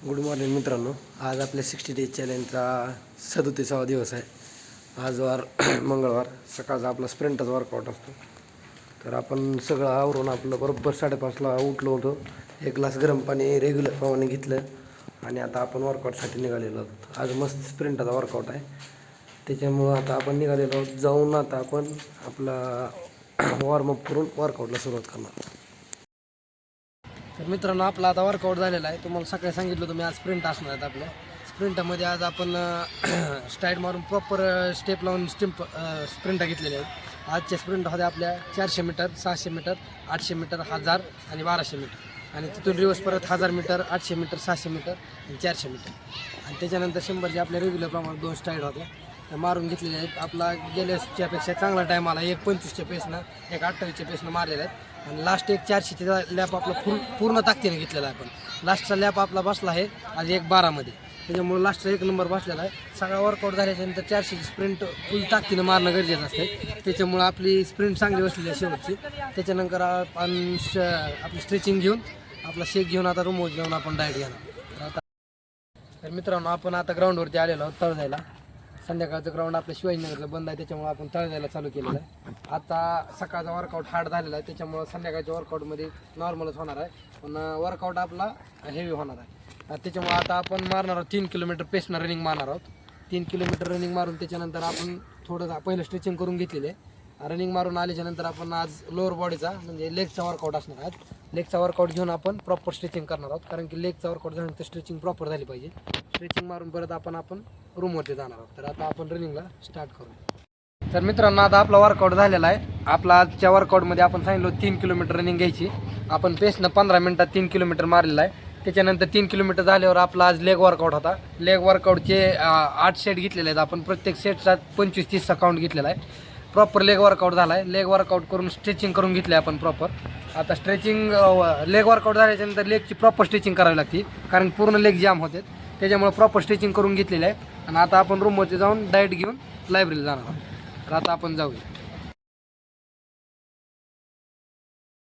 Good morning मित्रांनो. आज आपल्या 60 डेज चॅलेंजचा 37वा दिवस आहे. आज वार मंगळवार. सकाळचा आपला स्प्रिंटचा वर्कआउट असतो. तर आपण सगळं आवरून आपलं बरोबर 5:30ला उठलो होतो. एक ग्लास गरम पाणी रेग्युलर प्रमाणे घेतलं आणि आता आपण वर्कआउटसाठी निघालेलो आहोत. आज मस्त स्प्रिंटचा वर्कआउट आहे, त्याच्यामुळं आता आपण निघालेलो आहोत. जाऊन आता आपण आपला वॉर्मअप करून वर्कआउटला सुरुवात करणार. तर मित्रांनो, आपला आता वर्कआउट झालेला आहे. तुम्हाला सकाळी सांगितलं तुम्ही आज स्प्रिंट असणार आहेत. आपल्या स्प्रिंटामध्ये आज आपण स्टाईड मारून प्रॉपर स्टेप लावून स्प्रिंटा घेतलेल्या आहेत. आजच्या स्प्रिंटमध्ये आपल्या 400 मीटर, 600 मीटर, 800 मीटर, 1000 आणि 1200 मीटर आणि तिथून रिवर्स परत 1000 मीटर, 800 मीटर, 600 मीटर आणि 400 मीटर आणि त्याच्यानंतर 100चे आपल्या रेग्युलर प्रमाणात 2 स्टाईड होत्या त्या मारून घेतलेल्या आहेत. आपला गेल्याच्यापेक्षा चांगला टाईम आला. 1:25च्या पेसनं, 1:28च्या पेसनं मारलेला आहे आणि लास्ट एक 400चा लॅप आपला पूर्ण ताकदीने घेतलेला आहे. आपण लास्टचा लॅप आपला बसला आहे आज 1:12मध्ये, त्याच्यामुळे लास्टचा 1 नंबर बसलेला आहे. सगळा वर्कआउट झाल्याच्यानंतर 400ची स्प्रिंट फुल ताकदीनं मारणं गरजेचं असते. त्याच्यामुळं आपली स्प्रिंट चांगली बसलेली आहे शेवटची. त्याच्यानंतर आपण आपली स्ट्रेचिंग घेऊन आपला शेक घेऊन आता रूमवर घेऊन आपण डाएट घेणार. तर मित्रांनो, आपण आता ग्राउंडवरती आलेलो आहोत तळजायला. संध्याकाळचं ग्राउंड आपल्या शिवाजीनगरचं बंद आहे, त्याच्यामुळे आपण तळजायला चालू केलेलं आहे. आता सकाळचा वर्कआउट हार्ड झालेला आहे, त्याच्यामुळं संध्याकाळच्या वर्कआउटमध्ये नॉर्मलच होणार आहे, पण वर्कआउट आपला हेवी होणार आहे. त्याच्यामुळे आता आपण मारणार आहोत 3 किलोमीटर पेसनं रनिंग मारणार आहोत. 3 किलोमीटर रनिंग मारून त्याच्यानंतर आपण थोडं पहिलं स्ट्रेचिंग करून घेतलेलं आहे. रनिंग मारून आल्याच्यानंतर आपण आज लोअर बॉडीचा म्हणजे लेगचा वर्कआउट असणार आहे. लेगचा वर्कआउट घेऊन आपण प्रॉपर स्ट्रेचिंग करणार आहोत, कारण की लेगचा वर्कआउट झाल्यानंतर स्ट्रेचिंग प्रॉपर झाली पाहिजे. स्ट्रेचिंग मारून परत आपण रूमवरती जाणार आहोत. तर आता आपण रनिंगला स्टार्ट करू. तर मित्रांनो, आता आपला वर्कआउट झालेला आहे. आपला आजच्या वर्कआउटमध्ये आपण सांगितलं 3 किलोमीटर रनिंग घ्यायची. आपण पेसनं 15 मिनिटात 3 किलोमीटर मारलेला आहे. त्याच्यानंतर 3 किलोमीटर झाल्यावर आपला आज लेग वर्कआउट होता. लेग वर्कआउटचे 8 सेट घेतलेले आहेत. आपण प्रत्येक सेटचा 25-30चा काउंट घेतलेला आहे. प्रॉपर लेग वर्कआउट झाला आहे. लेग वर्कआउट करून स्ट्रेचिंग करून घेतली आपण प्रॉपर. आता स्ट्रेचिंग लेग वर्कआउट झाल्याच्यानंतर लेगची प्रॉपर स्ट्रेचिंग करावी लागते, कारण पूर्ण लेग जाम होते. त्याच्यामुळे प्रॉपर स्ट्रेचिंग करून घेतलेलं आहे आणि आता आपण रूमवरती जाऊन डाएट घेऊन लायब्ररीला जाणार आहोत. तर आता आपण जाऊया.